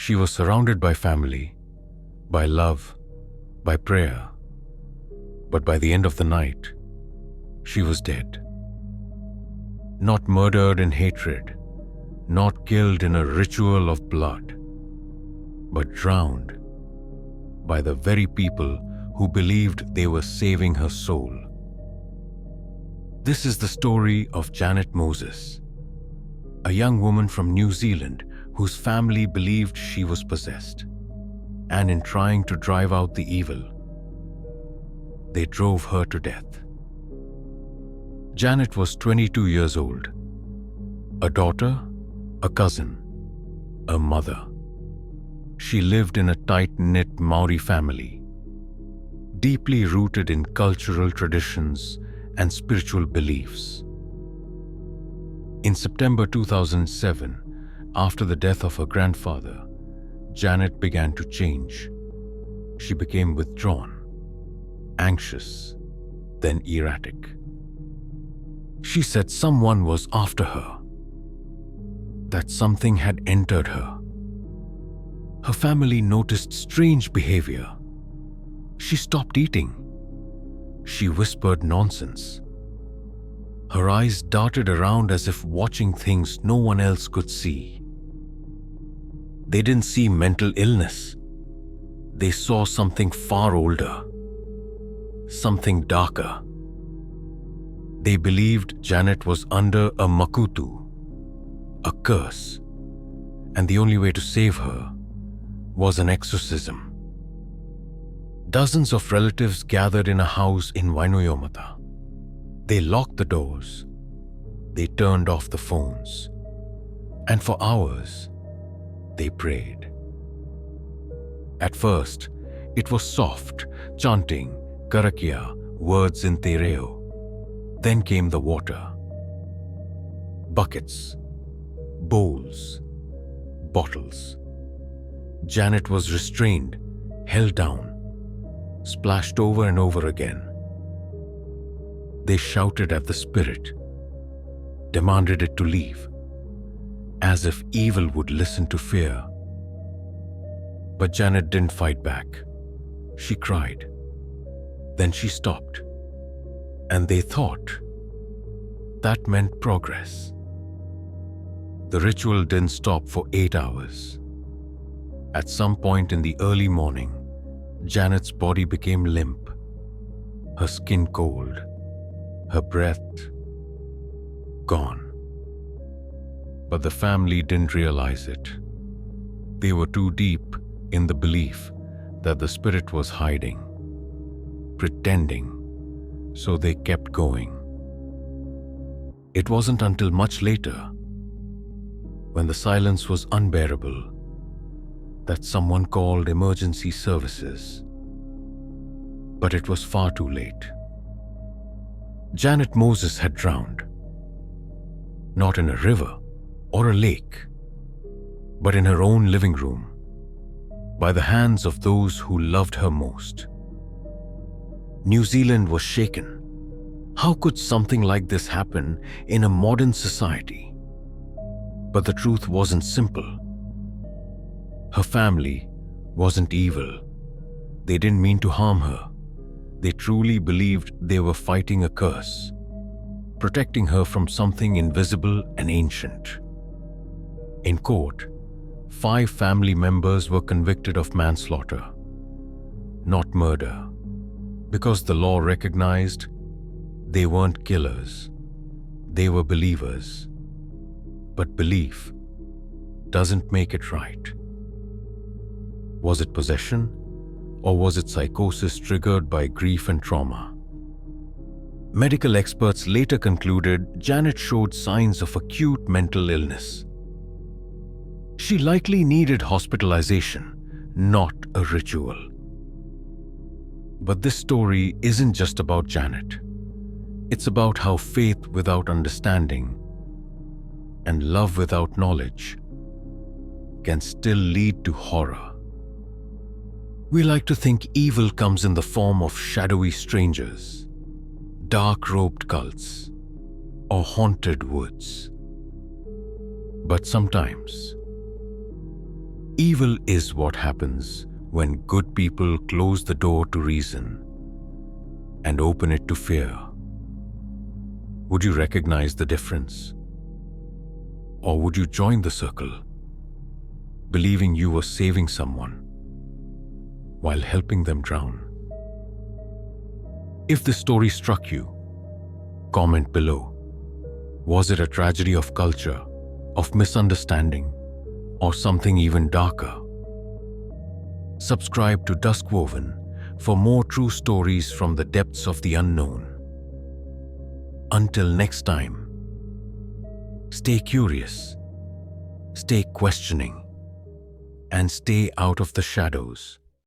She was surrounded by family, by love, by prayer. But by the end of the night, she was dead. Not murdered in hatred, not killed in a ritual of blood, but drowned by the very people who believed they were saving her soul. This is the story of Janet Moses, a young woman from New Zealand whose family believed she was possessed, and in trying to drive out the evil, they drove her to death. Janet was 22 years old, a daughter, a cousin, a mother. She lived in a tight-knit Maori family, deeply rooted in cultural traditions and spiritual beliefs. In September 2007, after the death of her grandfather, Janet began to change. She became withdrawn, anxious, then erratic. She said someone was after her, that something had entered her. Her family noticed strange behavior. She stopped eating. She whispered nonsense. Her eyes darted around as if watching things no one else could see. They didn't see mental illness. They saw something far older, something darker. They believed Janet was under a makutu, a curse, and the only way to save her was an exorcism. Dozens of relatives gathered in a house in Wainoiomata. They locked the doors. They turned off the phones. And for hours, they prayed. At first, it was soft, chanting, karakia, words in te reo. Then came the water. Buckets, bowls, bottles. Janet was restrained, held down, splashed over and over again. They shouted at the spirit, demanded it to leave, as if evil would listen to fear. But Janet didn't fight back. She cried. Then she stopped, and they thought that meant progress. The ritual didn't stop for 8 hours. At some point in the early morning, Janet's body became limp, her skin cold, her breath gone. But the family didn't realize it. They were too deep in the belief that the spirit was hiding, pretending, so they kept going. It wasn't until much later, when the silence was unbearable, that someone called emergency services. But it was far too late. Janet Moses had drowned, not in a river or a lake, but in her own living room, by the hands of those who loved her most. New Zealand was shaken. How could something like this happen in a modern society? But the truth wasn't simple. Her family wasn't evil. They didn't mean to harm her. They truly believed they were fighting a curse, protecting her from something invisible and ancient. In court, 5 family members were convicted of manslaughter, not murder, because the law recognized they weren't killers. They were believers. But belief doesn't make it right. Was it possession, or was it psychosis triggered by grief and trauma? Medical experts later concluded Janet showed signs of acute mental illness. She likely needed hospitalization, not a ritual. But this story isn't just about Janet. It's about how faith without understanding and love without knowledge can still lead to horror. We like to think evil comes in the form of shadowy strangers, dark-robed cults, or haunted woods. But sometimes, Evil is what happens when good people close the door to reason and open it to fear. Would you recognize the difference? Or would you join the circle, believing you were saving someone while helping them drown? If the story struck you, comment below. Was it a tragedy of culture, of misunderstanding, or something even darker? Subscribe to Duskwoven for more true stories from the depths of the unknown. Until next time, stay curious, stay questioning, and stay out of the shadows.